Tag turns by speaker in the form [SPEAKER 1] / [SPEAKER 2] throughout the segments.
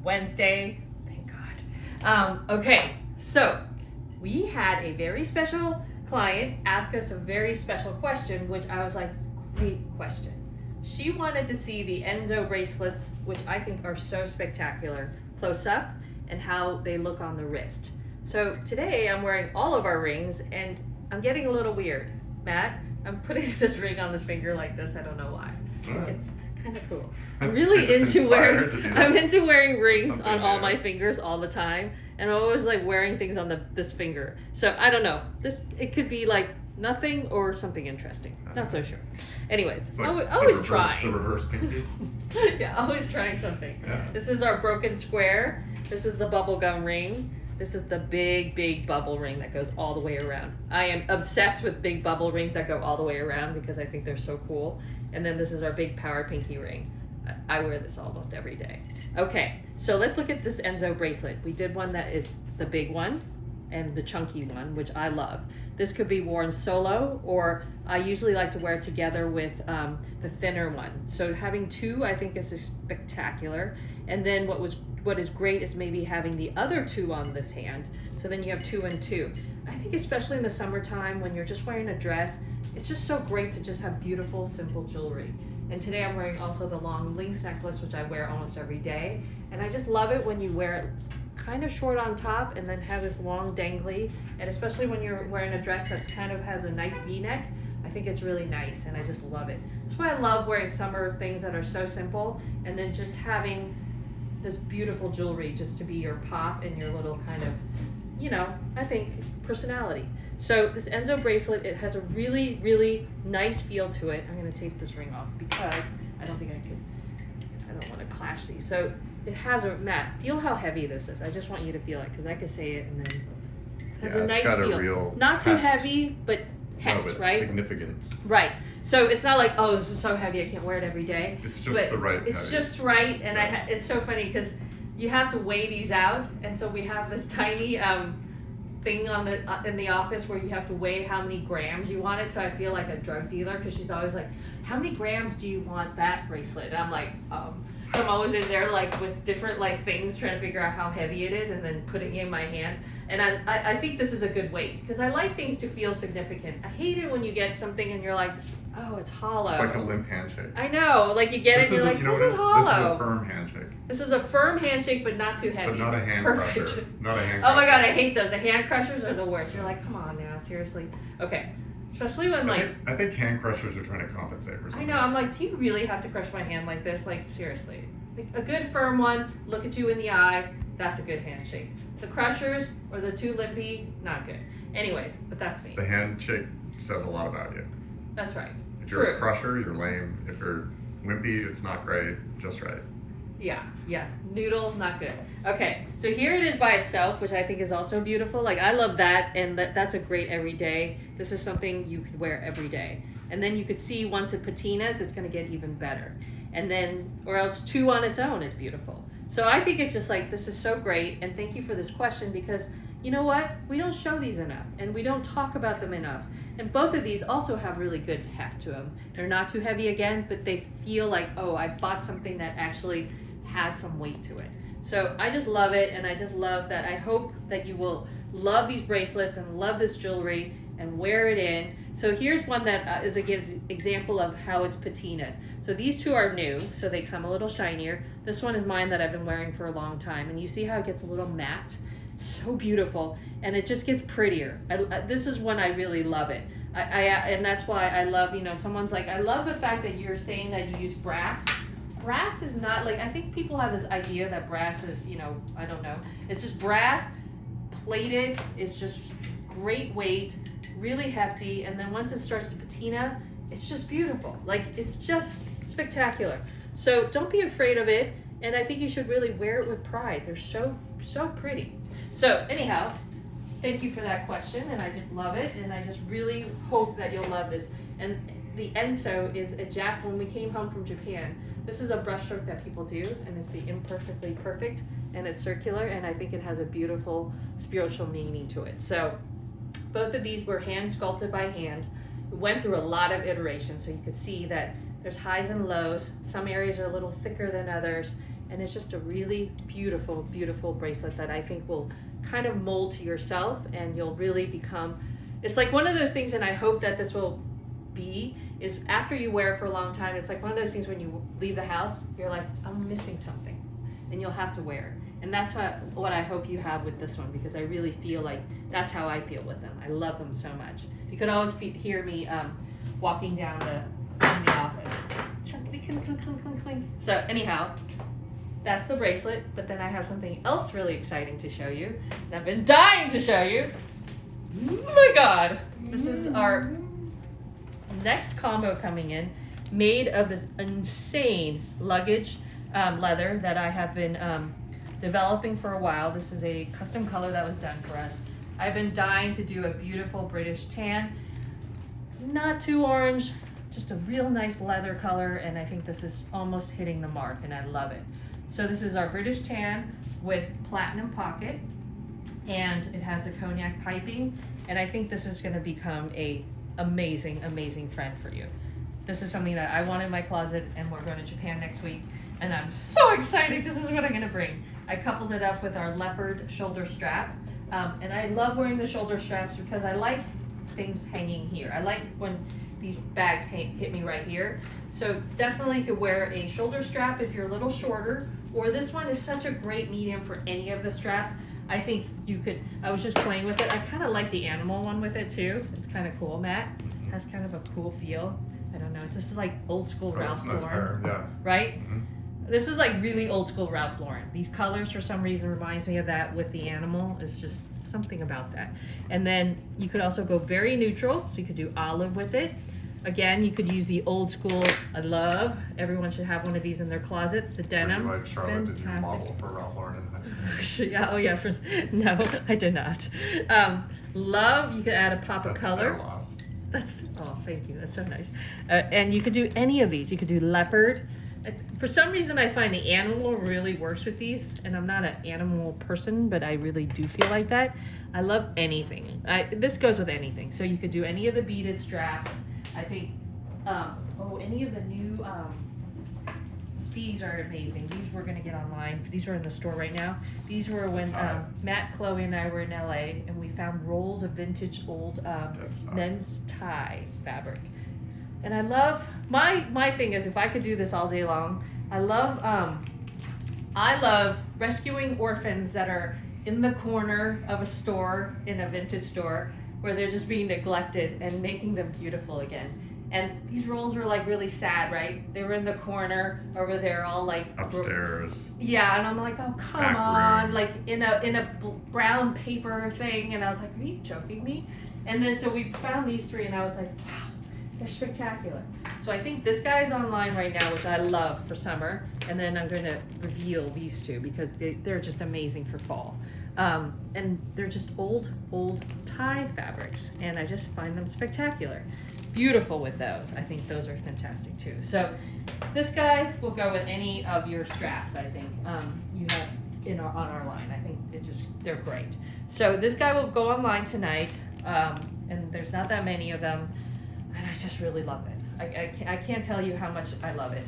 [SPEAKER 1] Wednesday. Thank God. Okay, so we had a very special client ask us a very special question, which I was like, great question. She wanted to see the Enzo bracelets, which I think are so spectacular, close up, and how they look on the wrist. So today I'm wearing all of our rings, and I'm getting a little weird. Matt, I'm putting this ring on this finger like this. I don't know why.
[SPEAKER 2] Right.
[SPEAKER 1] It's kind of cool. I'm really into wearing rings
[SPEAKER 2] Something
[SPEAKER 1] on all
[SPEAKER 2] new.
[SPEAKER 1] my fingers all the time, and I'm always like wearing things on this finger. So I don't know. It could be like nothing or something interesting. Not so sure. Anyways,
[SPEAKER 2] It's like
[SPEAKER 1] always
[SPEAKER 2] the
[SPEAKER 1] trying.
[SPEAKER 2] reverse pinky.
[SPEAKER 1] Yeah, always trying something.
[SPEAKER 2] Yeah.
[SPEAKER 1] This is our broken square. This is the bubblegum ring. This is the big bubble ring that goes all the way around. I am obsessed with big bubble rings that go all the way around because I think they're so cool. And then this is our big power pinky ring. I wear this almost every day. Okay, so let's look at this Enzo bracelet. We did one that is the big one and the chunky one, which I love. This could be worn solo, or I usually like to wear it together with the thinner one. So having two, I think, is spectacular. And then what is great is maybe having the other two on this hand. So then you have 2 and 2. I think especially in the summertime when you're just wearing a dress, it's just so great to just have beautiful, simple jewelry. And today I'm wearing also the long Lynx necklace, which I wear almost every day. And I just love it when you wear it kind of short on top and then have this long dangly. And especially when you're wearing a dress that kind of has a nice V-neck, I think it's really nice and I just love it. That's why I love wearing summer things that are so simple, and then just having this beautiful jewelry just to be your pop and your little kind of, I think, personality. So this Enzo bracelet, it has a really nice feel to it. I'm going to take this ring off because I don't want to clash these. So it has Matt, feel how heavy this is. I just want you to feel it because I could say it and then it has a nice
[SPEAKER 2] got
[SPEAKER 1] feel.
[SPEAKER 2] A real
[SPEAKER 1] Not too
[SPEAKER 2] heft.
[SPEAKER 1] heavy, but heft,
[SPEAKER 2] but
[SPEAKER 1] right?
[SPEAKER 2] significance.
[SPEAKER 1] Right. So it's not like, oh, this is so heavy, I can't wear it every day.
[SPEAKER 2] It's just
[SPEAKER 1] But
[SPEAKER 2] the right
[SPEAKER 1] It's
[SPEAKER 2] heavy.
[SPEAKER 1] just right, and it's so funny because you have to weigh these out, and so we have this tiny thing in the office where you have to weigh how many grams you want it. So I feel like a drug dealer because she's always like, how many grams do you want that bracelet? And I'm like, So I'm always in there like with different like things trying to figure out how heavy it is and then putting it in my hand. And I think this is a good weight because I like things to feel significant. I hate it when you get something and you're like, oh, it's hollow.
[SPEAKER 2] It's like a limp handshake.
[SPEAKER 1] I know, like you get it and you're like, this is hollow.
[SPEAKER 2] This is a firm handshake.
[SPEAKER 1] This is a firm handshake, but not too heavy.
[SPEAKER 2] But not a hand
[SPEAKER 1] Perfect.
[SPEAKER 2] crusher. Not a hand
[SPEAKER 1] Oh my
[SPEAKER 2] crusher.
[SPEAKER 1] god, I hate those. The hand crushers are the worst. You're like, come on now, seriously. Okay. Especially when like,
[SPEAKER 2] I think hand crushers are trying to compensate for
[SPEAKER 1] I
[SPEAKER 2] something.
[SPEAKER 1] know, I'm like, do you really have to crush my hand like this? Like, seriously. Like, a good firm one, look at you in the eye, that's a good handshake. The crushers or the too limpy, not good. Anyways, but that's me.
[SPEAKER 2] The handshake says a lot about you.
[SPEAKER 1] That's right.
[SPEAKER 2] If you're
[SPEAKER 1] True.
[SPEAKER 2] a crusher, you're lame. If you're wimpy, it's not great. Just right.
[SPEAKER 1] Yeah. Noodle, not good. Okay, so here it is by itself, which I think is also beautiful. Like, I love that, and that's a great everyday. This is something you could wear every day. And then you could see once it patinas, it's going to get even better. And then, or else 2 on its own is beautiful. So I think it's just like, this is so great, and thank you for this question because you know what? We don't show these enough, and we don't talk about them enough. And both of these also have really good heft to them. They're not too heavy again, but they feel like, oh, I bought something that actually has some weight to it. So I just love it, and I just love that. I hope that you will love these bracelets and love this jewelry and wear it in. So here's one that is an example of how it's patinaed. So these 2 are new, so they come a little shinier. This one is mine that I've been wearing for a long time, and you see how it gets a little matte? It's so beautiful, and it just gets prettier. This is when I really love it. And that's why I love, someone's like, I love the fact that you're saying that you use brass. Brass is not like, I think people have this idea that brass is, I don't know. It's just brass, plated, it's just great weight, really hefty, and then once it starts to patina, it's just beautiful. Like, it's just spectacular. So don't be afraid of it, and I think you should really wear it with pride. They're so pretty. So anyhow, thank you for that question, and I just love it, and I just really hope that you'll love this. And the Enzo is when we came home from Japan, this is a brushstroke that people do, and it's the imperfectly perfect, and it's circular, and I think it has a beautiful spiritual meaning to it. So both of these were hand sculpted by hand. We went through a lot of iterations, so you could see that there's highs and lows. Some areas are a little thicker than others, And it's just a really beautiful, beautiful bracelet that I think will kind of mold to yourself, and you'll really become, it's like one of those things, and I hope that this will be, is after you wear it for a long time, it's like one of those things when you leave the house, you're like, I'm missing something, and you'll have to wear it. And that's what I hope you have with this one, because I really feel like that's how I feel with them. I love them so much. You could always hear me walking down in the office. Clink, clink, clink, clink, clink, clink. So anyhow, that's the bracelet, but then I have something else really exciting to show you. And I've been dying to show you. Oh my God. This is our next combo coming in, made of this insane luggage leather that I have been developing for a while. This is a custom color that was done for us. I've been dying to do a beautiful British tan. Not too orange, just a real nice leather color, and I think this is almost hitting the mark, and I love it. So this is our British tan with platinum pocket, and it has the cognac piping, and I think this is gonna become a amazing, amazing friend for you. This is something that I want in my closet, and we're going to Japan next week, and I'm so excited because this is what I'm gonna bring. I coupled it up with our leopard shoulder strap, and I love wearing the shoulder straps because I like things hanging here. I like when these bags hit me right here. So definitely could wear a shoulder strap if you're a little shorter, or this one is such a great medium for any of the straps. I think you could, I was just playing with it. I kind of like the animal one with it too. It's kind of cool, Matt. It has kind of a cool feel. I don't know, it's just like old school Ralph
[SPEAKER 2] nice
[SPEAKER 1] Lauren,
[SPEAKER 2] pair, yeah.
[SPEAKER 1] right?
[SPEAKER 2] Mhm.
[SPEAKER 1] This is like really old school Ralph Lauren. These colors for some reason reminds me of that with the animal. It's just something about that. And then you could also go very neutral. So you could do olive with it. Again, you could use the old school, I love, everyone should have one of these in their closet, the denim.
[SPEAKER 2] Like Charlotte, did you
[SPEAKER 1] Fantastic.
[SPEAKER 2] model for Ralph Lauren in high school?
[SPEAKER 1] Yeah, oh yeah, no, I did not. Love, you could add a pop of
[SPEAKER 2] That's
[SPEAKER 1] color.
[SPEAKER 2] their loss.
[SPEAKER 1] Oh, thank you, that's so nice. And you could do any of these. You could do leopard. For some reason, I find the animal really works with these, and I'm not an animal person, but I really do feel like that. I love anything. This goes with anything. So you could do any of the beaded straps. I think, any of the new, these are amazing. These we're gonna get online. These are in the store right now. These were when Matt, Chloe, and I were in LA, and we found rolls of vintage old men's tie fabric. And I love, my thing is, if I could do this all day long, I love rescuing orphans that are in the corner of a store, in a vintage store, where they're just being neglected and making them beautiful again. And these rolls were like really sad, right? They were in the corner over there, all like
[SPEAKER 2] Upstairs.
[SPEAKER 1] Yeah, and I'm like, oh come
[SPEAKER 2] Back
[SPEAKER 1] on,
[SPEAKER 2] room.
[SPEAKER 1] like in a brown paper thing, and I was like, are you joking me? And then so we found these three, and I was like, wow, they're spectacular. So I think this guy's online right now, which I love for summer, and then I'm going to reveal these two because they're just amazing for fall. And they're just old tie fabrics, and I just find them spectacular. Beautiful with those. I think those are fantastic too. So this guy will go with any of your straps, I think, you have on our line. I think they're great. So this guy will go online tonight, and there's not that many of them, and I just really love it. I can't tell you how much I love it.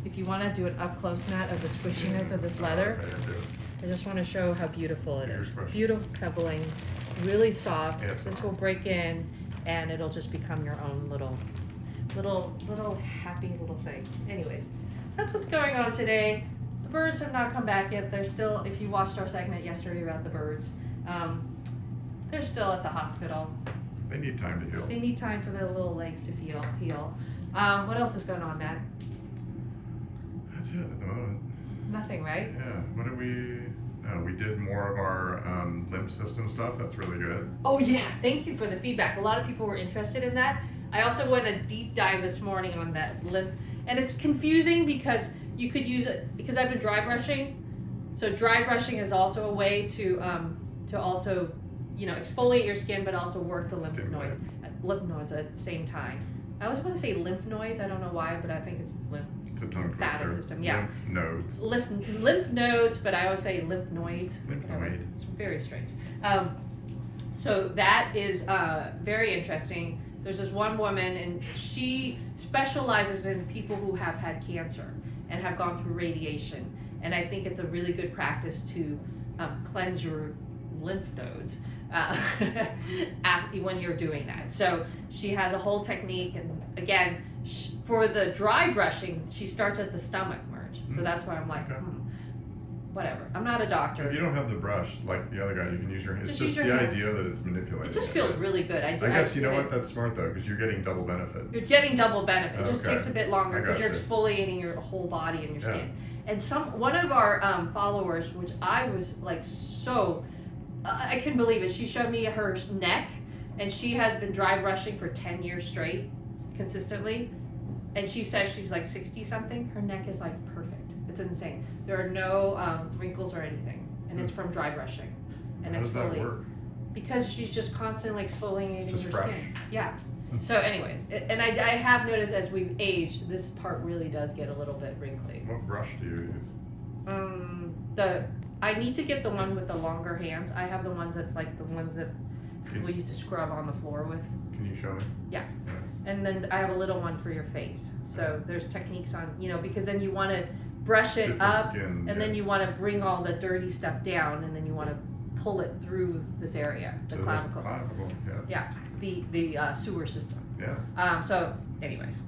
[SPEAKER 1] If you want to do an up close, Matt, of the squishiness of this leather, I just want to show how beautiful it is. Beautiful pebbling, really soft.
[SPEAKER 2] Yes.
[SPEAKER 1] This will break in, and it'll just become your own little happy little thing. Anyways, that's what's going on today. The birds have not come back yet. They're still, if you watched our segment yesterday about the birds, they're still at the hospital.
[SPEAKER 2] They need time to heal.
[SPEAKER 1] They need time for their little legs to heal. What else is going on, Matt?
[SPEAKER 2] That's it at the moment.
[SPEAKER 1] Nothing, right?
[SPEAKER 2] Yeah. What did we? No, we did more of our lymph system stuff. That's really good.
[SPEAKER 1] Oh yeah, thank you for the feedback. A lot of people were interested in that. I also went a deep dive this morning on that lymph, and it's confusing because you could use it because I've been dry brushing. So dry brushing is also a way to also exfoliate your skin, but also work the lymph nodes at the same time. I always want to say lymph nodes. I don't know why, but I think it's lymph.
[SPEAKER 2] It's a tongue
[SPEAKER 1] lymphatic
[SPEAKER 2] twister.
[SPEAKER 1] system, yeah.
[SPEAKER 2] Lymph nodes.
[SPEAKER 1] Lymph nodes, but I always say lymph nodes.
[SPEAKER 2] Lymphoid.
[SPEAKER 1] It's very strange. So that is very interesting. There's this one woman, and she specializes in people who have had cancer and have gone through radiation. and I think it's a really good practice to cleanse your lymph nodes when you're doing that. So she has a whole technique, and again, for the dry brushing, she starts at the stomach merge. So that's why I'm like, whatever. I'm not a doctor.
[SPEAKER 2] If you don't have the brush like the other guy, you can use your hands. It's
[SPEAKER 1] Just
[SPEAKER 2] just
[SPEAKER 1] use your
[SPEAKER 2] the
[SPEAKER 1] hands.
[SPEAKER 2] idea that it's manipulated.
[SPEAKER 1] It just feels really good.
[SPEAKER 2] I guess you know what? That's smart though, because you're getting double benefit.
[SPEAKER 1] You're getting double benefit. It just
[SPEAKER 2] Okay.
[SPEAKER 1] takes a bit longer
[SPEAKER 2] I
[SPEAKER 1] because you're
[SPEAKER 2] gotcha.
[SPEAKER 1] exfoliating your whole body and your
[SPEAKER 2] Yeah.
[SPEAKER 1] skin. And one of our followers, which I was like so, I couldn't believe it. She showed me her neck, and she has been dry brushing for 10 years straight, consistently. And she says she's like 60 something. Her neck is like perfect. It's insane. There are no wrinkles or anything, and it's from dry brushing and
[SPEAKER 2] How does that
[SPEAKER 1] exfoliating.
[SPEAKER 2] work?
[SPEAKER 1] Because she's just constantly exfoliating
[SPEAKER 2] It's just
[SPEAKER 1] her
[SPEAKER 2] fresh.
[SPEAKER 1] skin. Yeah. So, anyways, and I have noticed as we've aged, this part really does get a little bit wrinkly.
[SPEAKER 2] What brush do you use?
[SPEAKER 1] I need to get the one with the longer hands. I have the ones that's like the ones that people used to scrub on the floor with.
[SPEAKER 2] Can you show me?
[SPEAKER 1] And then I have a little one for your face. So there's techniques on, because then you want to brush it
[SPEAKER 2] Different
[SPEAKER 1] up,
[SPEAKER 2] skin.
[SPEAKER 1] and then you want to bring all the dirty stuff down, and then you want to pull it through this area, the
[SPEAKER 2] So
[SPEAKER 1] clavicle.
[SPEAKER 2] Clavicle, yeah.
[SPEAKER 1] The sewer system.
[SPEAKER 2] Yeah.
[SPEAKER 1] So anyways,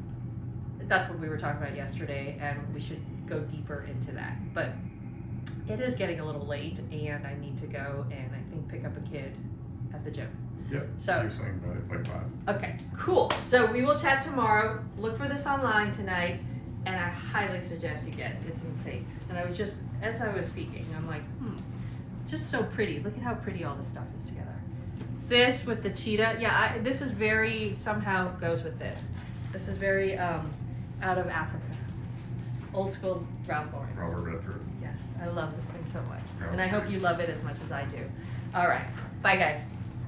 [SPEAKER 1] that's what we were talking about yesterday, and we should go deeper into that. But it is getting a little late, and I need to go and I think pick up a kid at the gym.
[SPEAKER 2] Yep.
[SPEAKER 1] So-
[SPEAKER 2] You're saying about it like 5.
[SPEAKER 1] Okay, cool. So we will chat tomorrow. Look for this online tonight, and I highly suggest you get it. It's insane. And I was just, as I was speaking, I'm like, just so pretty. Look at how pretty all this stuff is together. This with the cheetah, this is very, somehow goes with this. This is very out of Africa. Old school Ralph Lauren.
[SPEAKER 2] Robert Redford.
[SPEAKER 1] Yes, I love this thing so much.
[SPEAKER 2] Ralph
[SPEAKER 1] And I hope
[SPEAKER 2] Lauren.
[SPEAKER 1] you love it as much as I do. All right, bye guys.